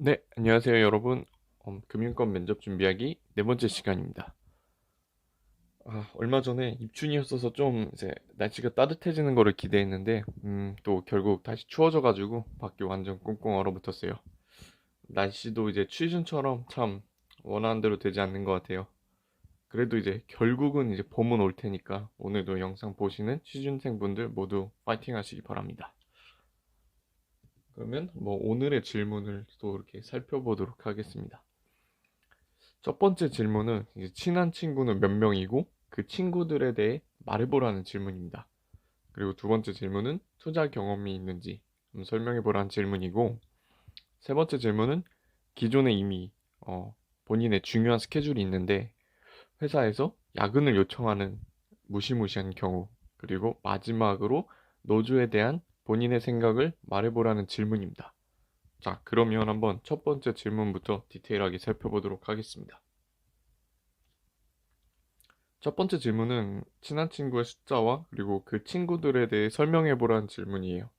네, 안녕하세요, 여러분. 금융권 면접 준비하기 네 번째 시간입니다. 얼마 전에 입춘이었어서 좀 이제 날씨가 따뜻해지는 거를 기대했는데, 또 결국 다시 추워져가지고 밖에 완전 꽁꽁 얼어붙었어요. 날씨도 이제 취준처럼 참 원하는 대로 되지 않는 것 같아요. 그래도 이제 결국은 이제 봄은 올 테니까 오늘도 영상 보시는 취준생분들 모두 파이팅 하시기 바랍니다. 그러면 뭐 오늘의 질문을 또 이렇게 살펴보도록 하겠습니다. 첫 번째 질문은 이제 친한 친구는 몇 명이고 그 친구들에 대해 말해보라는 질문입니다. 그리고 두 번째 질문은 투자 경험이 있는지 설명해보라는 질문이고, 세 번째 질문은 기존에 이미 본인의 중요한 스케줄이 있는데 회사에서 야근을 요청하는 무시무시한 경우, 그리고 마지막으로 노조에 대한 본인의 생각을 말해보라는 질문입니다. 자, 그러면 한번 첫 번째 질문부터 디테일하게 살펴보도록 하겠습니다. 첫 번째 질문은 친한 친구의 숫자와 그리고 그 친구들에 대해 설명해 보라는 질문이에요.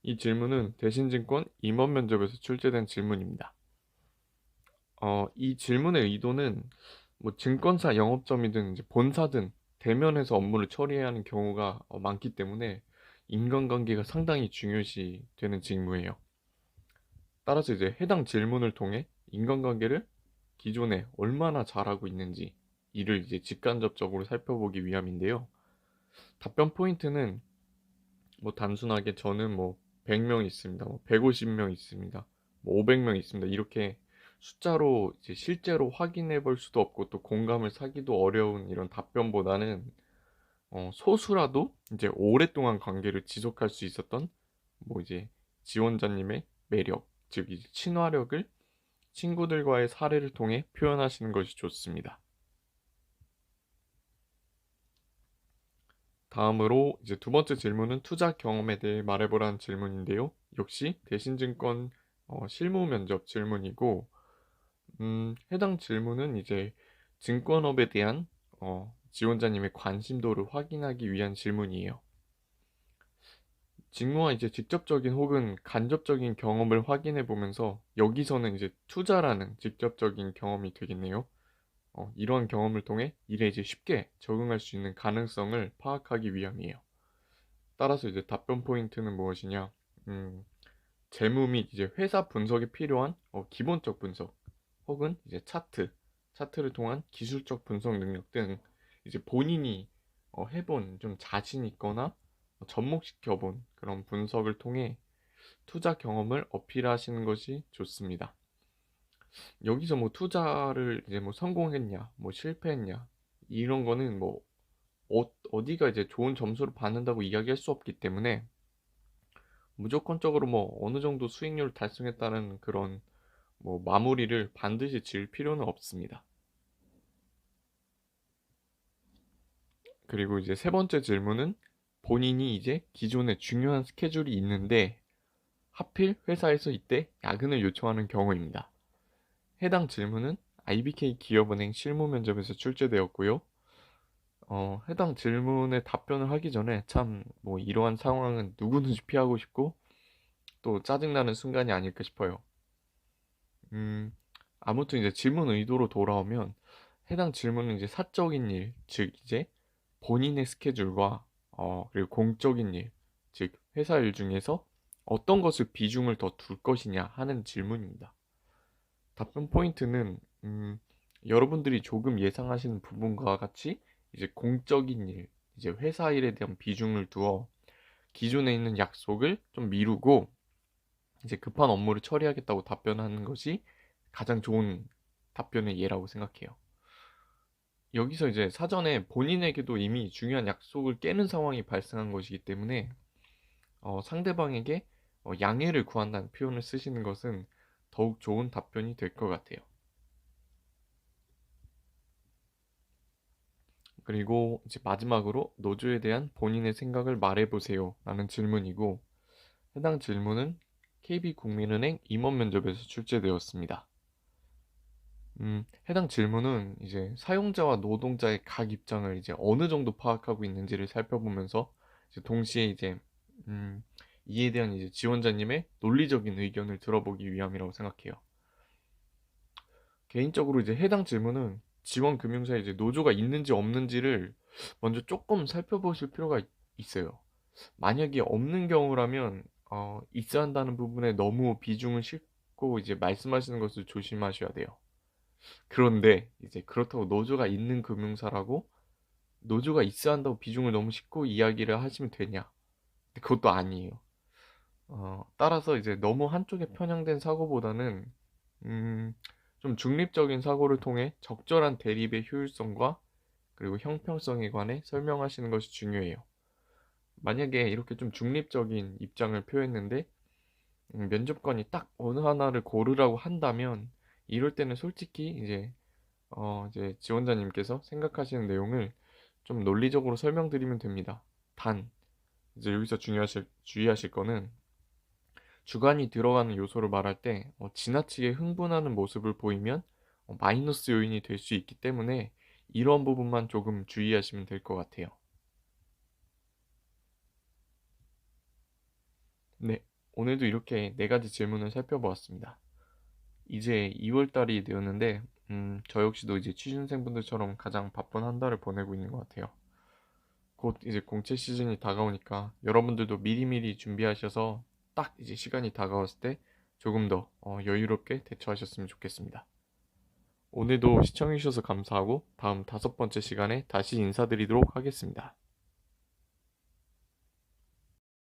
이 질문은 대신증권 임원 면접에서 출제된 질문입니다. 이 질문의 의도는 뭐 증권사 영업점이든 이제 본사든 대면해서 업무를 처리해야 하는 경우가 많기 때문에 인간관계가 상당히 중요시 되는 직무예요. 따라서 이제 해당 질문을 통해 인간관계를 기존에 얼마나 잘하고 있는지 이를 이제 직간접적으로 살펴보기 위함인데요. 답변 포인트는 뭐 단순하게 저는 뭐 100명 있습니다. 뭐 150명 있습니다. 뭐 500명 있습니다. 이렇게 숫자로 이제 실제로 확인해 볼 수도 없고 또 공감을 사기도 어려운 이런 답변보다는 소수라도 이제 오랫동안 관계를 지속할 수 있었던 뭐 이제 지원자님의 매력, 즉 이제 친화력을 친구들과의 사례를 통해 표현하시는 것이 좋습니다. 다음으로 이제 두 번째 질문은 투자 경험에 대해 말해보라는 질문인데요. 역시 대신증권 실무 면접 질문이고, 해당 질문은 이제 증권업에 대한 지원자님의 관심도를 확인하기 위한 질문이에요. 직무와 이제 직접적인 혹은 간접적인 경험을 확인해 보면서 여기서는 이제 투자라는 직접적인 경험이 되겠네요. 이러한 경험을 통해 일에 이제 쉽게 적응할 수 있는 가능성을 파악하기 위함이에요. 따라서 이제 답변 포인트는 무엇이냐? 음, 재무 및 이제 회사 분석에 필요한 기본적 분석, 혹은 이제 차트를 통한 기술적 분석 능력 등 이제 본인이 해본 좀 자신 있거나 접목시켜 본 그런 분석을 통해 투자 경험을 어필하시는 것이 좋습니다. 여기서 뭐 투자를 이제 뭐 성공했냐, 뭐 실패했냐 이런 거는 뭐 어디가 이제 좋은 점수를 받는다고 이야기할 수 없기 때문에 무조건적으로 뭐 어느 정도 수익률을 달성했다는 그런 뭐 마무리를 반드시 지을 필요는 없습니다. 그리고 이제 세 번째 질문은 본인이 이제 기존에 중요한 스케줄이 있는데 하필 회사에서 이때 야근을 요청하는 경우입니다. 해당 질문은 IBK 기업은행 실무 면접에서 출제되었고요. 해당 질문에 답변을 하기 전에 참 뭐 이러한 상황은 누구든지 피하고 싶고 또 짜증나는 순간이 아닐까 싶어요. 음, 아무튼 이제 질문 의도로 돌아오면 해당 질문은 이제 사적인 일, 즉 이제 본인의 스케줄과 그리고 공적인 일, 즉 회사 일 중에서 어떤 것을 비중을 더 둘 것이냐 하는 질문입니다. 답변 포인트는 여러분들이 조금 예상하시는 부분과 같이 이제 공적인 일, 이제 회사 일에 대한 비중을 두어 기존에 있는 약속을 좀 미루고 이제 급한 업무를 처리하겠다고 답변하는 것이 가장 좋은 답변의 예라고 생각해요. 여기서 이제 사전에 본인에게도 이미 중요한 약속을 깨는 상황이 발생한 것이기 때문에 상대방에게 양해를 구한다는 표현을 쓰시는 것은 더욱 좋은 답변이 될 것 같아요. 그리고 이제 마지막으로 노조에 대한 본인의 생각을 말해보세요 라는 질문이고, 해당 질문은 KB국민은행 임원 면접에서 출제되었습니다. 해당 질문은 이제 사용자와 노동자의 각 입장을 이제 어느 정도 파악하고 있는지를 살펴보면서 이제 동시에 이제 음, 이에 대한 이제 지원자님의 논리적인 의견을 들어보기 위함이라고 생각해요. 개인적으로 이제 해당 질문은 지원금융사에 이제 노조가 있는지 없는지를 먼저 조금 살펴보실 필요가 있어요. 만약에 없는 경우라면 있어야 한다는 부분에 너무 비중을 싣고 이제 말씀하시는 것을 조심하셔야 돼요. 그런데 이제 그렇다고 노조가 있는 금융사라고 노조가 있어야 한다고 비중을 너무 싣고 이야기를 하시면 되냐? 그것도 아니에요. 따라서 이제 너무 한쪽에 편향된 사고보다는 음, 좀 중립적인 사고를 통해 적절한 대립의 효율성과 그리고 형평성에 관해 설명하시는 것이 중요해요. 만약에 이렇게 좀 중립적인 입장을 표했는데 면접관이 딱 어느 하나를 고르라고 한다면 이럴 때는 솔직히 이제 지원자님께서 생각하시는 내용을 좀 논리적으로 설명드리면 됩니다. 단 이제 여기서 주의하실 거는 주관이 들어가는 요소를 말할 때 지나치게 흥분하는 모습을 보이면 마이너스 요인이 될 수 있기 때문에 이런 부분만 조금 주의하시면 될 것 같아요. 네, 오늘도 이렇게 네 가지 질문을 살펴보았습니다. 이제 2월 달이 되었는데, 저 역시도 이제 취준생분들처럼 가장 바쁜 한 달을 보내고 있는 것 같아요. 곧 이제 공채 시즌이 다가오니까 여러분들도 미리미리 준비하셔서 딱 이제 시간이 다가왔을 때 조금 더 여유롭게 대처하셨으면 좋겠습니다. 오늘도 시청해주셔서 감사하고 다음 5번째 시간에 다시 인사드리도록 하겠습니다.